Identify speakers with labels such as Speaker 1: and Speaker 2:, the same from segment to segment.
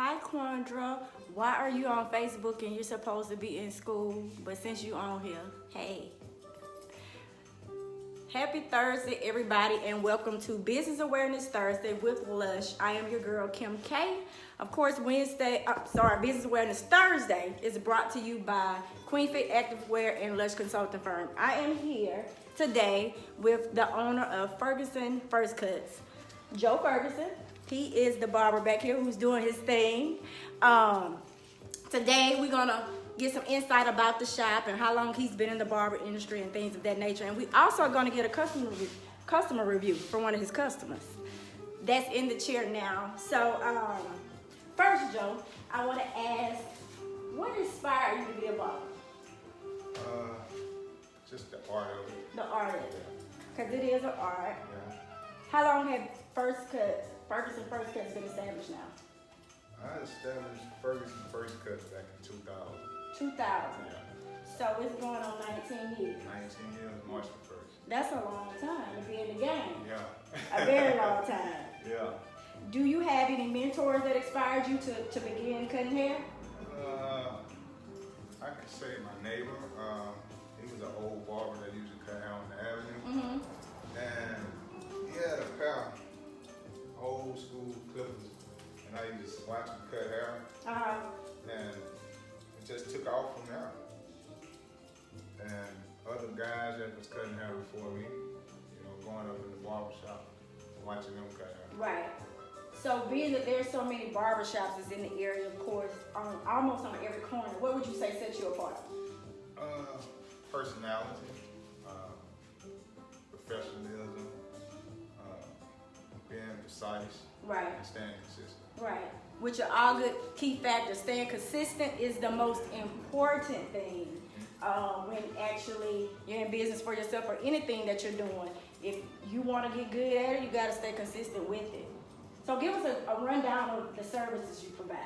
Speaker 1: Hi, Quandra. Why are you on Facebook and you're supposed to be in school, but since you on here, hey. Happy Thursday, everybody, and welcome to Business Awareness Thursday with Lush. I am your girl, Kim K. Of course, Business Awareness Thursday is brought to you by Queen Fit Activewear and Lush Consulting Firm. I am here today with the owner of Ferguson First Cuts, Joe Ferguson. He is the barber back here who's doing his thing. Today, we're going to get some insight about the shop and how long he's been in the barber industry and things of that nature. And we also are going to get a customer review from one of his customers that's in the chair now. So, first, Joe, I want to ask, what inspired you to be a barber?
Speaker 2: Just the art of it.
Speaker 1: The art of it. Because it is an art.
Speaker 2: Yeah.
Speaker 1: How long have Ferguson First Cuts been established now?
Speaker 2: I established Ferguson First Cuts back in 2000.
Speaker 1: 2000.
Speaker 2: Yeah.
Speaker 1: So it's going on 19 years.
Speaker 2: 19 years, March the 1st.
Speaker 1: That's a long time to be in the game.
Speaker 2: Yeah.
Speaker 1: A very long time.
Speaker 2: Yeah.
Speaker 1: Do you have any mentors that inspired you to begin cutting hair?
Speaker 2: I can say my neighbor. He was an old barber that used to cut hair on the avenue.
Speaker 1: Mm-hmm.
Speaker 2: And he had a pair of old school clippers. And I used to watch him cut hair. And it just took off from there. And other guys that was cutting hair before me, going up in the barber shop, watching them cut hair.
Speaker 1: Right. So being that there's so many barber shops is in the area, of course, almost on every corner, what would you say sets you apart?
Speaker 2: Personality, professionalism, being precise,
Speaker 1: right,
Speaker 2: and staying consistent.
Speaker 1: Right. Which are all good key factors. Staying consistent is the most important thing when actually you're in business for yourself or anything that you're doing. If you want to get good at it, you got to stay consistent with it. So give us a rundown of the services you provide.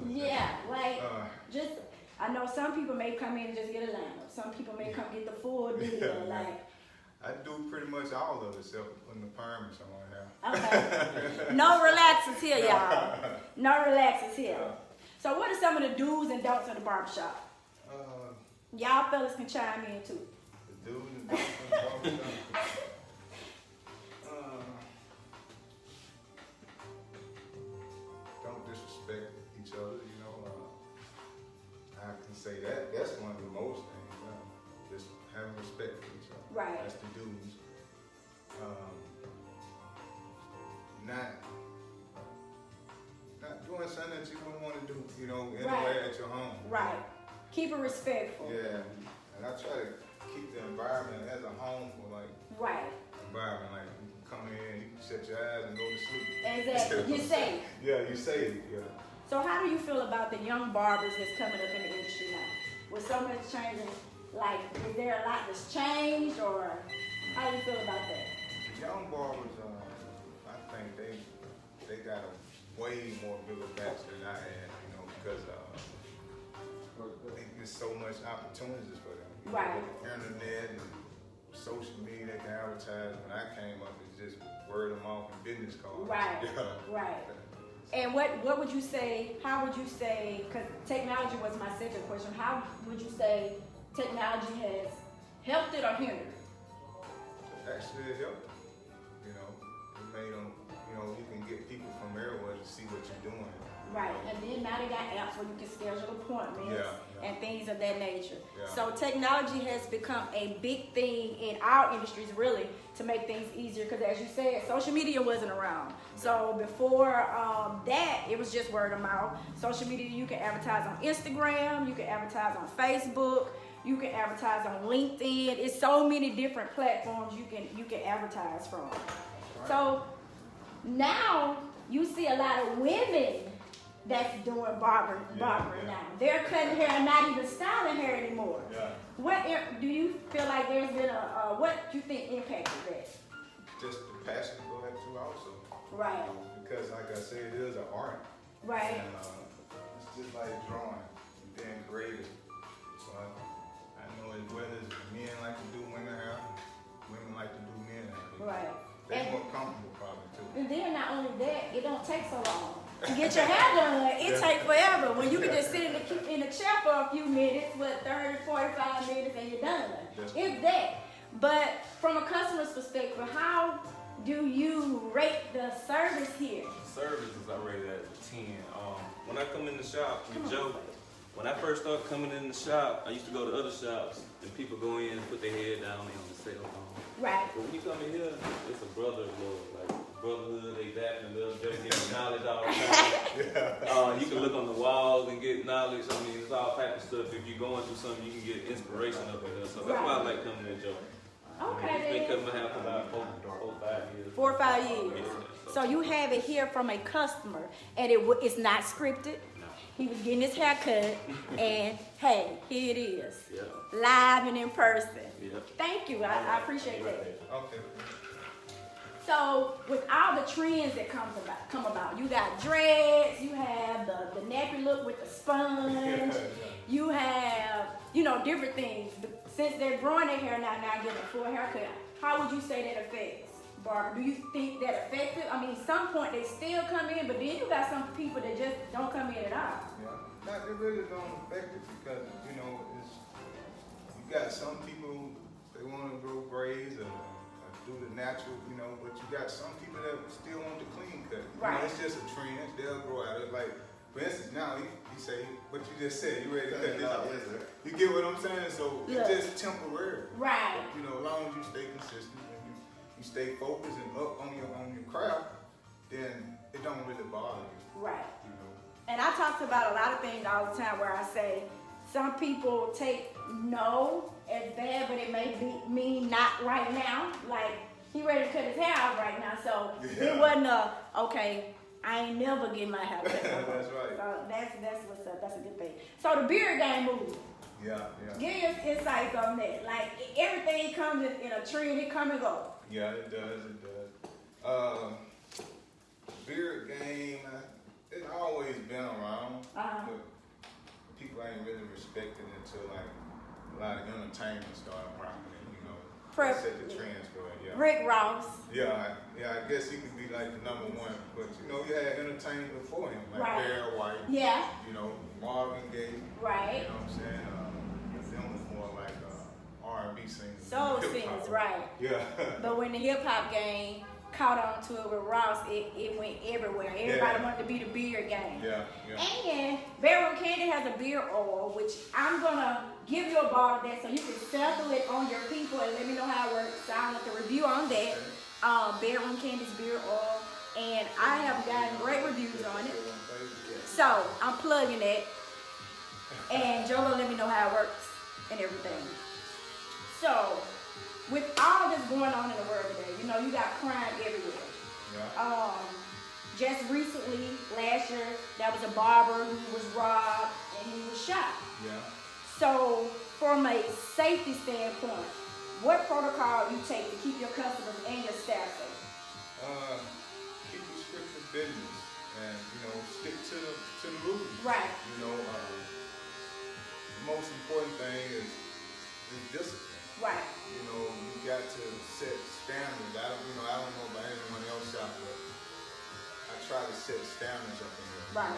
Speaker 1: Yeah, I know some people may come in and just get a lamp. Some people may come get the full deal.
Speaker 2: I do pretty much all of it except putting the perm or something like
Speaker 1: that. Okay. No relaxers here, y'all. No relaxers here. So what are some of the do's and don'ts in the barbershop? Y'all fellas can chime in too.
Speaker 2: The do's and don'ts in the barbershop? Don't disrespect each other, I can say that's one of the most things. Just having respect for each other.
Speaker 1: Right.
Speaker 2: That's the do's. Not doing something that you don't want to do, anywhere at your home.
Speaker 1: Right. Keep it respectful.
Speaker 2: Yeah. And I try to keep the environment as a home for
Speaker 1: right.
Speaker 2: Environment. Like you can come in, you can shut your eyes and go to sleep.
Speaker 1: Exactly. You're safe.
Speaker 2: Yeah, you're safe. Yeah.
Speaker 1: So how do you feel about the young barbers that's coming up in the industry now? With so much changing, is there a lot that's changed, or how do you feel about that?
Speaker 2: The young barbers, I think they got a way more bigger batch than I had, because there's so much opportunities for them.
Speaker 1: Right.
Speaker 2: Internet and social media, they can advertise. When I came up, it's just word of mouth and business cards.
Speaker 1: Right.
Speaker 2: Yeah.
Speaker 1: Right. And what would you say, how would you say, because technology was my second question, how would you say technology has helped it or hindered?
Speaker 2: Actually, it helped. It made them, you can get people from everywhere to see what you're doing.
Speaker 1: Right, and then now they got apps where you can schedule appointments and things of that nature.
Speaker 2: Yeah.
Speaker 1: So technology has become a big thing in our industries, really, to make things easier. Because as you said, social media wasn't around. So before that, it was just word of mouth. Social media, you can advertise on Instagram, you can advertise on Facebook, you can advertise on LinkedIn. It's so many different platforms you can advertise from. Right. So now you see a lot of women that's doing barbering now. They're cutting hair and not even styling hair anymore.
Speaker 2: Yeah.
Speaker 1: What do you feel like there's been what do you think impacted that?
Speaker 2: Just the passion for that too also.
Speaker 1: Right.
Speaker 2: Because like I said, it is an art.
Speaker 1: Right.
Speaker 2: And it's just like drawing and being creative. So I know as well as men like to do women hair, women like to do men
Speaker 1: to get your hair done, it takes forever. When you can just sit in the chair for a few minutes, 30, 45 minutes, and you're done. If that. But from a customer's perspective, how do you rate the service here?
Speaker 3: The service is I rated at a 10. When I come in the shop with Joe, when I first started coming in the shop, I used to go to other shops and people go in and put their head down on the cell phone.
Speaker 1: Right.
Speaker 3: But when you come in here, it's a brotherhood, like brotherhood, they dapping little Joe getting knowledge all the time. You can look on the walls and get knowledge. I mean, it's all type of stuff. If you're going through something, you can get inspiration up in there. So that's why I like coming to Joe.
Speaker 1: Okay.
Speaker 3: It's been coming here for about 4 or 5 years.
Speaker 1: 4 or 5 years. So you have it here from a customer, and it's not scripted.
Speaker 3: No.
Speaker 1: He was getting his hair cut, and hey, here it is.
Speaker 3: Yeah.
Speaker 1: Live and in person.
Speaker 3: Yeah.
Speaker 1: Thank you. I appreciate that.
Speaker 2: Okay.
Speaker 1: So with all the trends that come about, you got dreads, you have the nappy look with the sponge, you have, different things. But since they're growing their hair now getting a full haircut, how would you say that affects, Barbara? Do you think that affects it? I mean, some point they still come in, but then you got some people that just don't come in at all.
Speaker 2: Yeah, it really don't affect it because, you got some people, they want to grow braids or do the natural, but you got some people that still want the clean cut.
Speaker 1: Right.
Speaker 2: It's just a trend. They'll grow out of it. Like, for instance, now you say what you just said. You ready to cut this off? You get what I'm saying? So it's just temporary.
Speaker 1: Right.
Speaker 2: As long as you stay consistent and you stay focused and up on your craft, then it don't really bother you.
Speaker 1: Right. And I talked about a lot of things all the time where I say some people take no as bad, but it may mean not right now. Like, he ready to cut his hair out right now, so it wasn't okay, I ain't never getting my hair cut.
Speaker 2: That's right.
Speaker 1: So that's what's up. That's a good thing. So the beard game movie.
Speaker 2: Yeah.
Speaker 1: Give your insights on that. Like, everything comes in a trend, it come and go.
Speaker 2: Yeah, it does. Beard game, it's always been around, but people ain't really respected it until like a lot of entertainment started rocking it, set the trends for it. Yeah.
Speaker 1: Rick Ross.
Speaker 2: Yeah, I guess he could be like the number one, but you had entertainment before him, like
Speaker 1: Right.
Speaker 2: Barry White.
Speaker 1: Yeah.
Speaker 2: Marvin Gaye.
Speaker 1: Right.
Speaker 2: You know what I'm saying? Them was more like R&B singers.
Speaker 1: Soul singers, right.
Speaker 2: Yeah.
Speaker 1: But when the hip hop game caught on to it with Ross, it went everywhere. Everybody wanted to be the beard game.
Speaker 2: Yeah.
Speaker 1: And Bedroom Candy has a beard oil, which I'm gonna give you a bottle of that so you can sample it on your people and let me know how it works. So I want the review on that. Bedroom Candy's beard oil, and I have gotten great reviews on it. So I'm plugging it, and Joe gonna let me know how it works and everything. So, with all this going on in the world today, you got crime everywhere.
Speaker 2: Yeah.
Speaker 1: Just recently, last year, there was a barber who was robbed and he was shot.
Speaker 2: Yeah.
Speaker 1: So, from a safety standpoint, what protocol you take to keep your customers and your staff safe?
Speaker 2: Keep the script of business and, stick to the rules.
Speaker 1: Right.
Speaker 2: The most important thing is discipline.
Speaker 1: Right.
Speaker 2: You got to set standards. I don't know about anyone else out there. I try to set standards up in here.
Speaker 1: Right.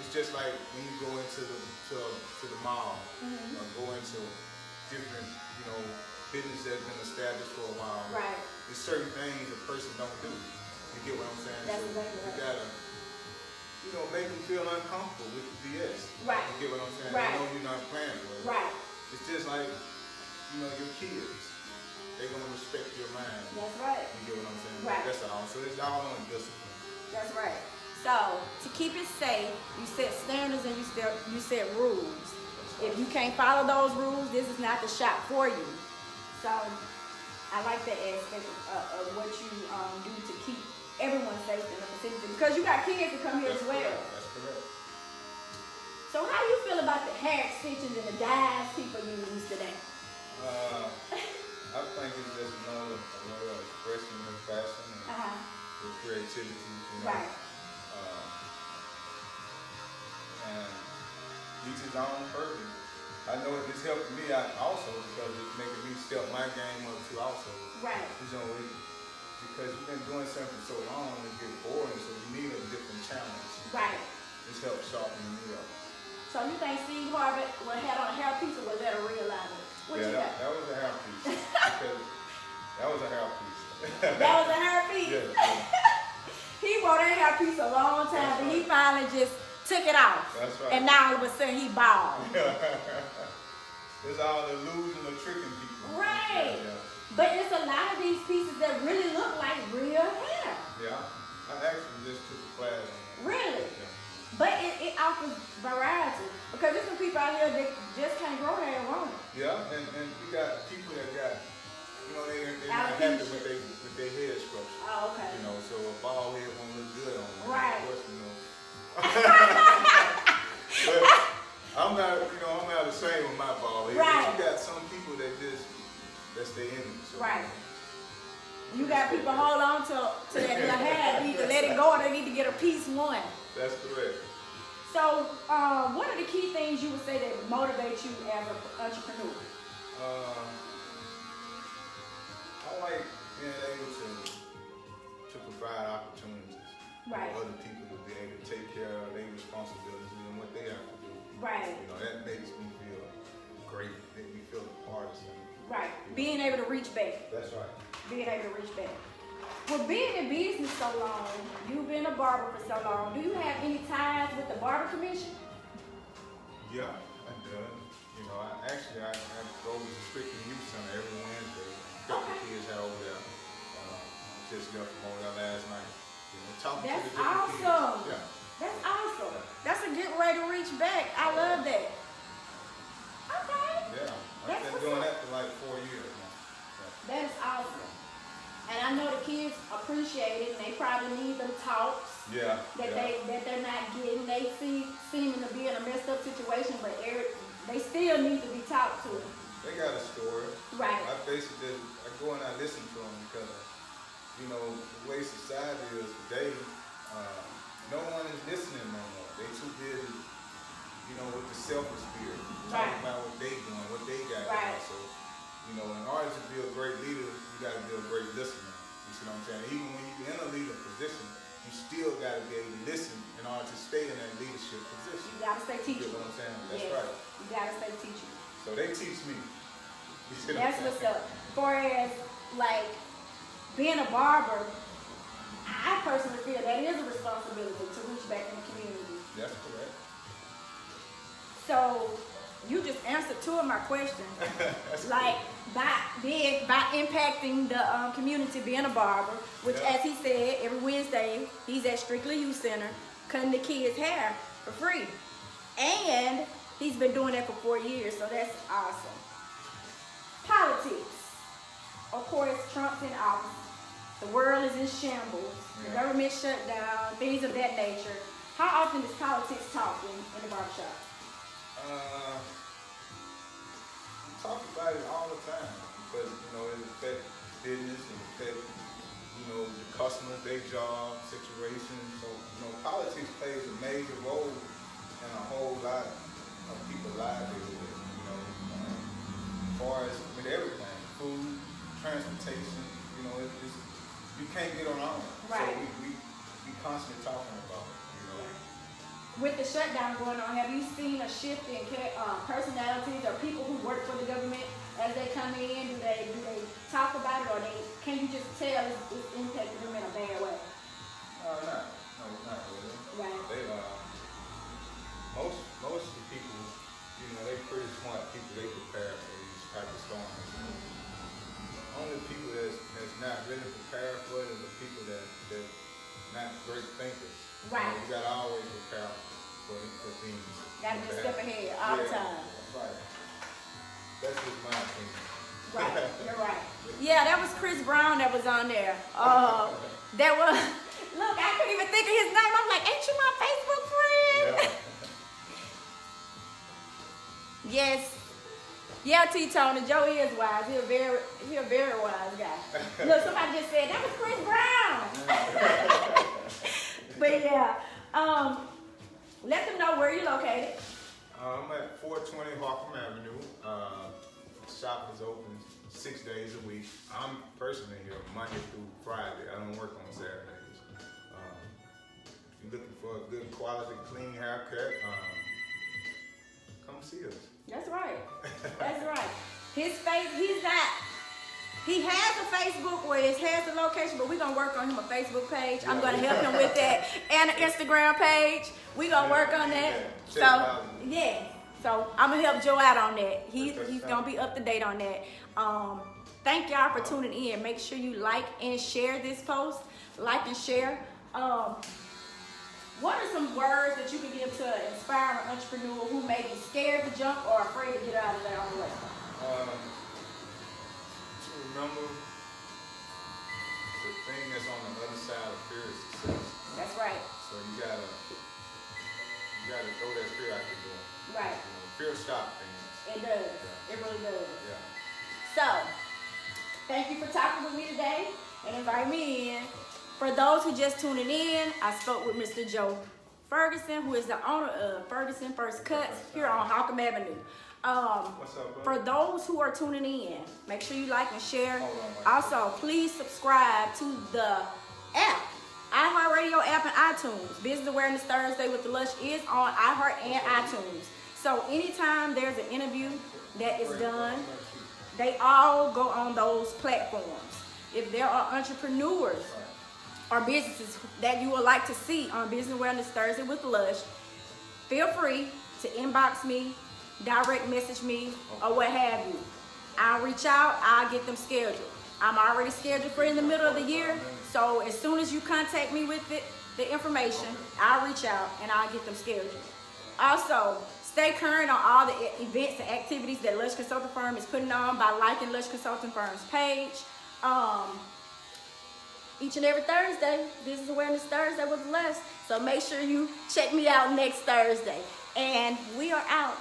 Speaker 2: It's just like when you go into the mall, or go into different, business that's been established for a while.
Speaker 1: Right.
Speaker 2: There's certain things a person don't do. You get what I'm saying?
Speaker 1: That's
Speaker 2: so
Speaker 1: exactly
Speaker 2: you
Speaker 1: right.
Speaker 2: gotta, make them feel uncomfortable with the BS.
Speaker 1: Right.
Speaker 2: You get what I'm saying?
Speaker 1: Right.
Speaker 2: They know you're not playing with it.
Speaker 1: Right.
Speaker 2: It's just like, your kids. They're gonna respect your mind.
Speaker 1: That's right.
Speaker 2: You get what I'm saying?
Speaker 1: Right.
Speaker 2: That's all. So it's all on discipline.
Speaker 1: That's right. So, to keep it safe, you set standards and you set rules. If you can't follow those rules, this is not the shop for you. So, I like that aspect of what you do to keep everyone safe in the facility. Because you got kids that come here as well.
Speaker 2: That's correct.
Speaker 1: So, how do you feel about the hair extensions and the dyes people use today?
Speaker 2: I think it's just another expression of fashion and with creativity,
Speaker 1: Right.
Speaker 2: And each his own purpose. I know it's helping me out also because it's making me step my game up too also.
Speaker 1: Right.
Speaker 2: because you've been doing something so long, it get boring, so you need a different challenge.
Speaker 1: Right.
Speaker 2: This helps sharpen you up.
Speaker 1: So you think Steve Harvey had on a hair piece, or was that a real lining? What you got?
Speaker 2: That was a hair piece. Because that was a hair piece.
Speaker 1: That was a hair piece?
Speaker 2: Yeah.
Speaker 1: He wore that hair piece a long time, but he finally just took it off.
Speaker 2: That's right.
Speaker 1: And now all of a sudden he bald.
Speaker 2: It's all illusion of tricking people.
Speaker 1: Right.
Speaker 2: Yeah.
Speaker 1: But it's a lot of these pieces that really look like real hair.
Speaker 2: Yeah. I actually just took a class on that.
Speaker 1: Really?
Speaker 2: Yeah.
Speaker 1: But it offers variety. Because there's some people out here that just can't grow hair, won't it?
Speaker 2: Yeah, and you got people that got, they're not happy with their head structure.
Speaker 1: Oh, okay.
Speaker 2: So a bald head won't look good on them.
Speaker 1: Right.
Speaker 2: Of course, But I'm not the same with my bald head.
Speaker 1: Right.
Speaker 2: But you got some people that's their image. So.
Speaker 1: Right. You got people hold on to that little hair. They need to let it go, or they need to get a piece one.
Speaker 2: That's correct.
Speaker 1: So, what are the key things you would say that motivate you as an entrepreneur?
Speaker 2: I like being able to provide opportunities
Speaker 1: Right.
Speaker 2: for other people to be able to take care of their responsibilities and what they have to do.
Speaker 1: Right.
Speaker 2: That makes me feel great. It makes me feel a part of something.
Speaker 1: Right. Being able to reach back.
Speaker 2: That's right.
Speaker 1: Being able to reach back. Well, being in business so long, you've been a barber for so long, do you have any ties with the Barber Commission?
Speaker 2: Yeah, I do. I go to the Strictly Youth Center every Wednesday. Got the kids out over there. Just left from over there last night. Talking
Speaker 1: That's
Speaker 2: to the different
Speaker 1: awesome.
Speaker 2: kids. Yeah.
Speaker 1: That's awesome. That's a good way to reach back. I love that. Okay.
Speaker 2: Yeah.
Speaker 1: That's
Speaker 2: I've been
Speaker 1: what's
Speaker 2: doing
Speaker 1: up.
Speaker 2: that for like 4 years now. Yeah.
Speaker 1: That is awesome. And I know the kids appreciate it, and they probably need them talks
Speaker 2: Yeah.
Speaker 1: that they're not getting. They seeming to be in a messed up situation, but they still need to be talked to.
Speaker 2: They got a story.
Speaker 1: Right.
Speaker 2: I go and I listen to them because, the way society is today, no one is listening no more. They too busy, with the selfish spirit, talking
Speaker 1: Right.
Speaker 2: about what they doing, what they got.
Speaker 1: Right.
Speaker 2: So, in order to be a great leader, you got to be a great listener. You see what I'm saying? Even when you're in a leader position, you still got to be able to listen in order to stay in that leadership position.
Speaker 1: You gotta stay
Speaker 2: You
Speaker 1: teaching.
Speaker 2: know what I'm saying? That's
Speaker 1: Yes.
Speaker 2: right.
Speaker 1: You gotta stay teaching.
Speaker 2: So they teach me. You see what I'm
Speaker 1: That's
Speaker 2: saying?
Speaker 1: what's up. For as like being a barber, I personally feel that is a responsibility to reach back in the community.
Speaker 2: That's correct.
Speaker 1: So you just answered two of my questions. Like by impacting the community, being a barber, which as he said, every Wednesday he's at Strictly Youth Center cutting the kids' hair for free. And he's been doing that for 4 years, so that's awesome. Politics. Of course, Trump's in office. The world is in shambles. The government shut down, things of that nature. How often is politics talked in the barbershop?
Speaker 2: We talk about it all the time because, it affects business, it affects, the customers, their job situation. So, politics plays a major role in a whole lot of people's livelihood, as far as with everything, food, transportation, you can't get on our own.
Speaker 1: Right.
Speaker 2: So we constantly talking about it,
Speaker 1: With the shutdown going on, have you seen a shift in personalities or people who work for the government as they come in? Do they talk about it, or can you just tell it's impacting them in a bad way?
Speaker 2: Not really.
Speaker 1: Right.
Speaker 2: They most of the people, they pretty smart people. They prepare for these type of storms. Only people that's not really prepared for it are the people that not great thinkers.
Speaker 1: Right.
Speaker 2: You gotta always prepare for things.
Speaker 1: Gotta be a step ahead all the time.
Speaker 2: Right. That's just my opinion.
Speaker 1: Right, you're right. Yeah, that was Chris Brown that was on there. That was, look, I couldn't even think of his name. I'm like, ain't you my Facebook friend?
Speaker 2: Yeah.
Speaker 1: Yes. Yeah, T-Tony, Joe is wise. He a very wise guy. Look, somebody just said, that was Chris Brown. But yeah, let them know where you're located.
Speaker 2: I'm at 420 Harkham Avenue, shop is open 6 days a week. I'm personally here Monday through Friday. I don't work on Saturdays. If you're looking for a good quality, clean haircut, come see us.
Speaker 1: That's right. That's right. He has a Facebook where it has the location, but we're going to work on him a Facebook page. I'm going to help him with that. And an Instagram page. We're going to work on that. So, yeah. So, I'm going to help Joe out on that. He's going to be up to date on that. Thank y'all for tuning in. Make sure you like and share this post. Like and share. What are some words that you can give to an inspiring entrepreneur who may be scared to jump or afraid to get out of their own way?
Speaker 2: To remember the thing that's on the other side of fear is success.
Speaker 1: That's right.
Speaker 2: So you gotta throw that fear out the door.
Speaker 1: Right.
Speaker 2: Fear stops things.
Speaker 1: It does.
Speaker 2: Yeah.
Speaker 1: It really does.
Speaker 2: Yeah.
Speaker 1: So, thank you for talking with me today and inviting me in. For those who just tuning in, I spoke with Mr. Joe Ferguson, who is the owner of Ferguson First Cuts here on Holcomb Avenue.
Speaker 2: What's up,
Speaker 1: For those who are tuning in, make sure you like and share.
Speaker 2: Hold on,
Speaker 1: Also, please subscribe to the app, iHeartRadio app and iTunes. Business Awareness Thursday with the Lush is on iHeart and iTunes. So anytime there's an interview that is done, they all go on those platforms. If there are entrepreneurs or businesses that you would like to see on Business Awareness Thursday with Lush, feel free to inbox me, direct message me, or what have you. I'll reach out, I'll get them scheduled. I'm already scheduled for in the middle of the year, so as soon as you contact me with the information, I'll reach out and I'll get them scheduled. Also, stay current on all the events and activities that Lush Consulting Firm is putting on by liking Lush Consulting Firm's page. Each and every Thursday, Business Awareness Thursday with Lush. So make sure you check me out next Thursday. And we are out.